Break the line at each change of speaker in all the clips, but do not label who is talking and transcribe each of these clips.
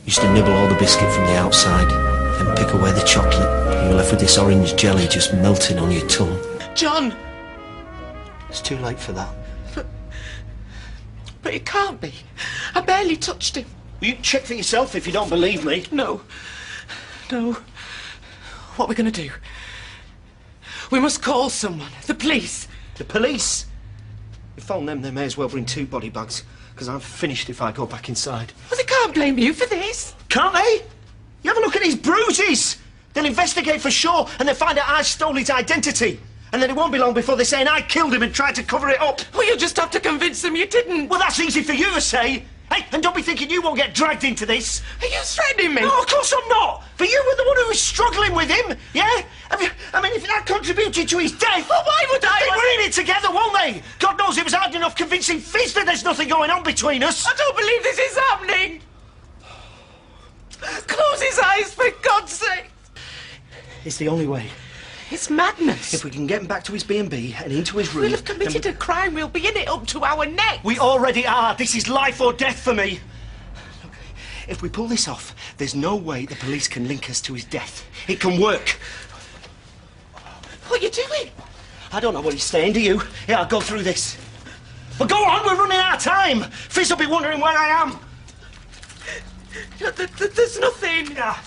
Used to nibble all the biscuit from the outside, then pick away the chocolate, and you're left with this orange jelly just melting on your tongue.
John!
It's too late for that.
But it can't be. I barely touched him.
Well, you check for yourself if you don't believe me.
No. What are we going to do? We must call someone. The police.
The police? You phone them, they may as well bring 2 body bags, because I'm finished if I go back inside.
Well, they can't blame you for this.
Can't they? You have a look at his bruises. They'll investigate for sure, and they'll find out I stole his identity. And then it won't be long before they're saying I killed him and tried to cover it up.
Well, you'll just have to convince them you didn't.
Well, that's easy for you to say. Hey, and don't be thinking you won't get dragged into this.
Are you threatening me?
No, of course I'm not. But you were the one who was struggling with him, yeah? I mean, if that contributed to his death...
Well, why would I...
They were in it together, won't they? God knows it was hard enough convincing Fizz that there's nothing going on between us.
I don't believe this is happening. Close his eyes, for God's sake.
It's the only way.
It's madness.
If we can get him back to his B&B and into his room...
We'll have committed a crime. We'll be in it up to our necks.
We already are. This is life or death for me. Look, if we pull this off, there's no way the police can link us to his death. It can work.
What are you doing?
I don't know what he's saying, do you? Yeah, I'll go through this. But go on, we're running out of time. Fizz will be wondering where I am.
There's nothing.
Yeah.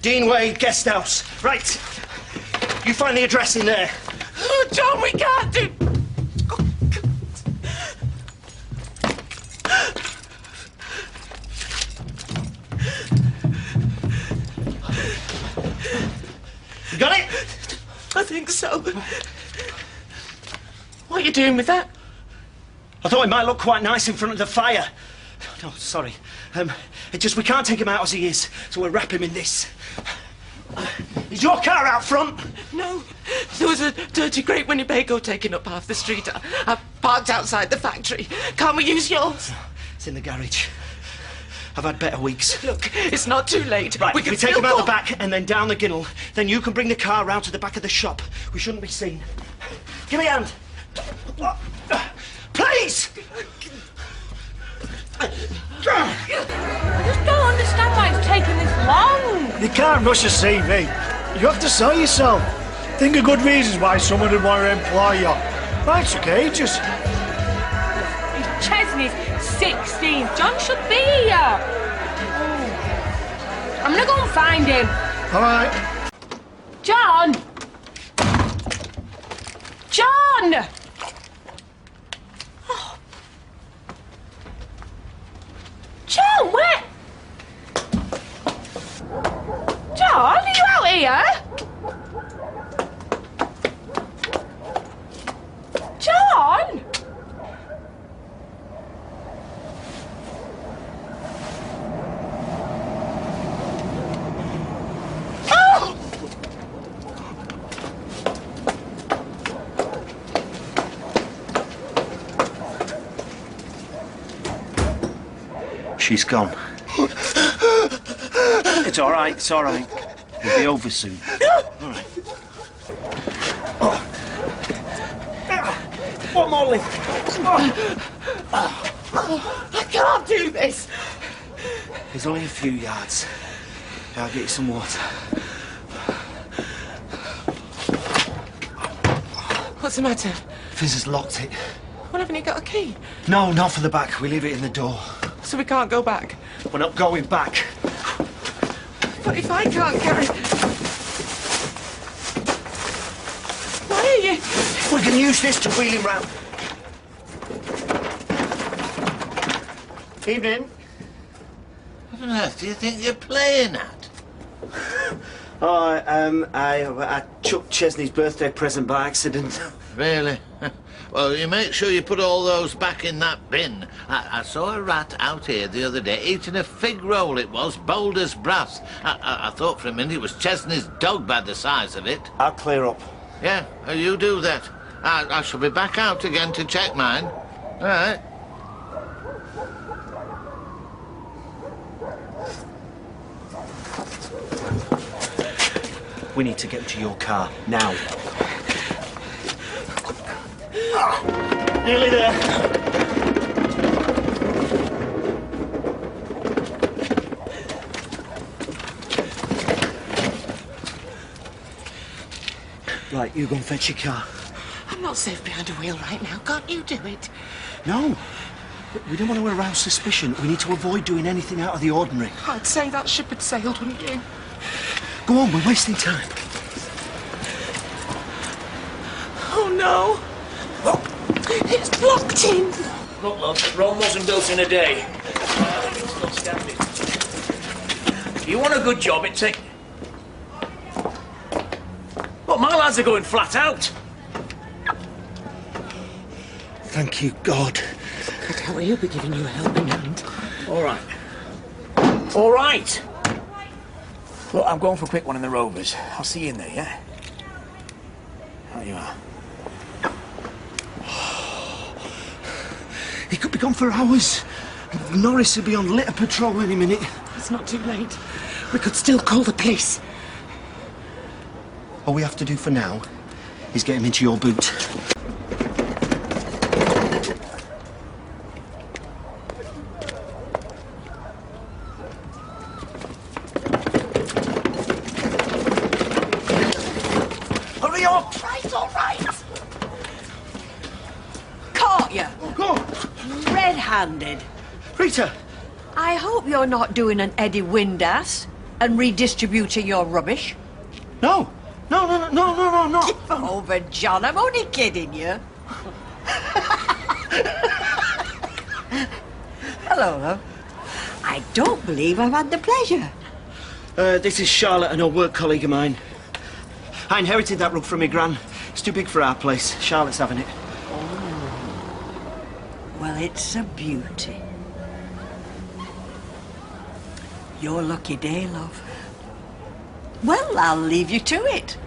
Deanway Guest House. Right. You find the address in there.
Oh, John, we can't do... Oh,
You got it?
I think so. What are you doing with that?
I thought it might look quite nice in front of the fire. No, sorry. It's just we can't take him out as he is, so we'll wrap him in this. Is your car out front?
No. There was a dirty great Winnebago taking up half the street. I parked outside the factory. Can't we use yours?
It's in the garage. I've had better weeks.
Look, it's not too late.
Right,
we can
take
still
him out
go.
the back and then down the ginnel. Then you can bring the car round to the back of the shop. We shouldn't be seen. Give me a hand. Please!
I just don't understand why it's taking this long.
You can't rush a CV. You have to sell yourself. Think of good reasons why someone would want to employ you. That's okay, just...
Chesney's 16. John should be here. I'm gonna go and find him.
All right.
John! John! Oh. John, where? John, are you out here? John! Oh!
She's gone. It's all right, it's all right. We'll be over soon. All right. One more lift.
I can't do this.
There's only a few yards. I'll get you some water.
What's the matter?
Fizz has locked it.
Well, haven't you got a key?
No, not for the back. We leave it in the door.
So we can't go back?
We're not going back.
But if I can't carry... Why are you...
We can use this to wheel him round. Evening.
What on earth do you think you're playing at?
Oh, I chucked Chesney's birthday present by accident.
Really? Well, you make sure you put all those back in that bin. I saw a rat out here the other day eating a fig roll, it was, bold as brass. I thought for a minute it was Chesney's dog by the size of it.
I'll clear up.
Yeah, you do that. I shall be back out again to check mine. All right.
We need to get to your car, now. Nearly there. Right, you go and fetch your car.
I'm not safe behind a wheel right now. Can't you do it?
No. We don't want to arouse suspicion. We need to avoid doing anything out of the ordinary.
I'd say that ship had sailed, wouldn't you?
Go on, we're wasting time.
Oh, no. It's blocked in.
Look, love, Rome wasn't built in a day. It's still standing. If you want a good job, it takes... Look, my lads are going flat out.
Thank you, God.
I tell you, he'll be giving you a helping hand.
All right. All right. Look, I'm going for a quick one in the Rovers. I'll see you in there, yeah? There you are.
He could be gone for hours. Norris will be on litter patrol any minute.
It's not too late. We could still call the police.
All we have to do for now is get him into your boot. Hurry up!
Right, all right.
Caught you,
Go!
red-handed.
Rita!
I hope you're not doing an Eddie Windass and redistributing your rubbish.
No! No!
Over, John, I'm only kidding you. Hello, love. I don't believe I've had the pleasure.
This is Charlotte, an old work colleague of mine. I inherited that rug from my gran. It's too big for our place. Charlotte's having it.
Well, it's a beauty. Your lucky day, love. Well, I'll leave you to it.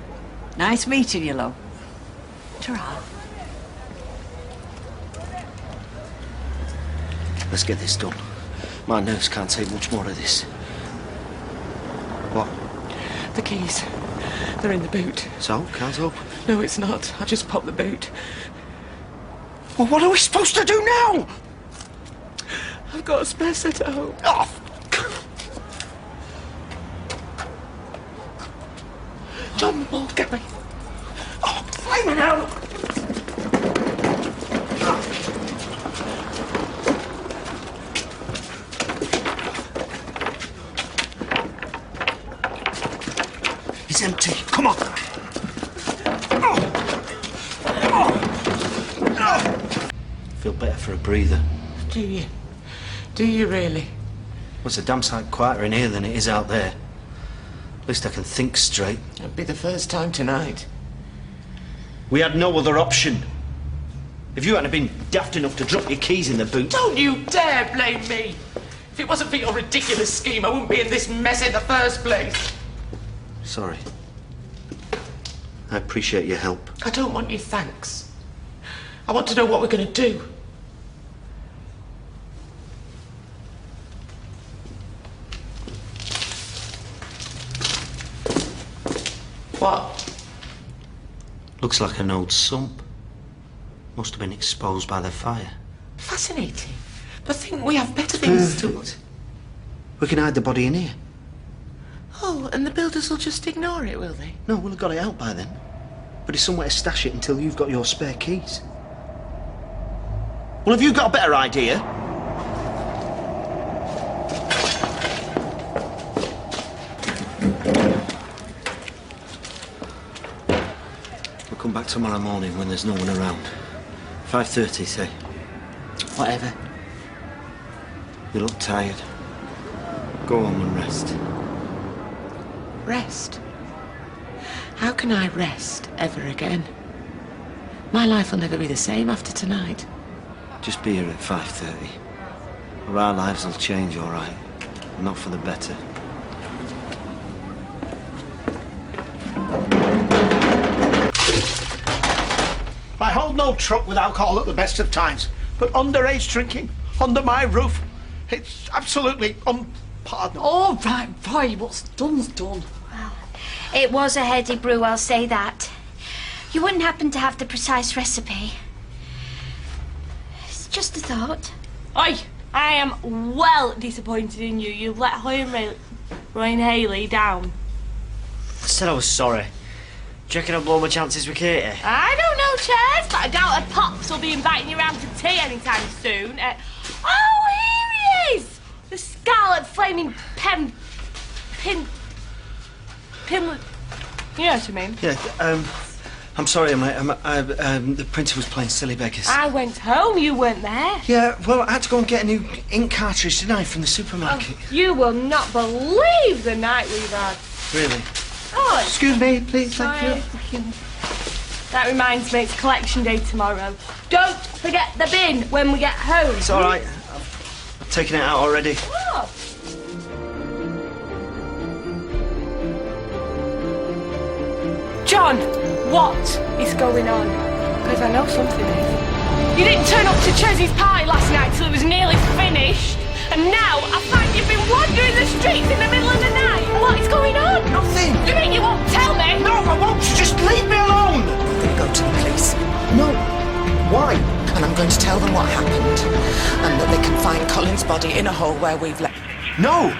Nice meeting you, love. Ta-ra.
Let's get this done. My nerves can't take much more of this. What?
The keys. They're in the boot.
So, can't open?
No, it's not. I just popped the boot.
Well, what are we supposed to do now?
I've got a spare set at home.
Oh,
John, Paul, get me.
oh, flaming hell! It's empty. Come on. Feel better for a breather.
Do you? Do you really?
Well, it's a damn sight quieter in here than it is out there. At least I can think straight.
It'll be the first time tonight.
We had no other option. If you hadn't been daft enough to drop your keys in the boot...
Don't you dare blame me! If it wasn't for your ridiculous scheme, I wouldn't be in this mess in the first place.
Sorry. I appreciate your help.
I don't want your thanks. I want to know what we're going to do. What?
Looks like an old sump. Must have been exposed by the fire.
Fascinating. But think we have better things to...
Perfect. We can hide the body in here.
Oh, and the builders will just ignore it, will they?
No, we'll have got it out by then. But it's somewhere to stash it until you've got your spare keys. Well, have you got a better idea? We'll come back tomorrow morning when there's no one around. 5:30, say.
Whatever.
You look tired. Go home and rest.
Rest? How can I rest ever again? My life will never be the same after tonight.
Just be here at 5:30. Or our lives will change, all right. Not for the better.
I hold no truck with alcohol at the best of times, but underage drinking under my roof, it's absolutely unpardonable.
All right, boy, what's done's done.
It was a heady brew, I'll say that. You wouldn't happen to have the precise recipe. It's just a thought.
Oi, I am well disappointed in you. You let Ryan Haley down.
I said I was sorry.
Do you reckon I'll blow my chances with Katie?
I don't know, Chaz, but I doubt her pops will be inviting you round to tea anytime soon. Oh, here he is! The scarlet flaming pin... You know what I mean?
Yeah, I'm sorry, mate. The printer was playing silly beggars.
I went home, you weren't there.
Yeah, well, I had to go and get a new ink cartridge, didn't I, from the supermarket?
Oh, you will not believe the night we've had.
Really?
Oh,
Excuse me, please,
sorry.
thank you.
That reminds me, it's collection day tomorrow. Don't forget the bin when we get home.
It's all right. I've taken it out already.
Oh. John, what is going on? Because I know something is. You didn't turn up to Chezzy's party last night till it was nearly finished. And now I find you've been wandering the streets in the middle of the night. What is going on?
Nothing.
You mean you won't tell me?
No, I won't. Just leave me alone.
I'm going to go to the police.
No. Why?
And I'm going to tell them what happened. And that they can find Colin's body in a hole where we've left.
No.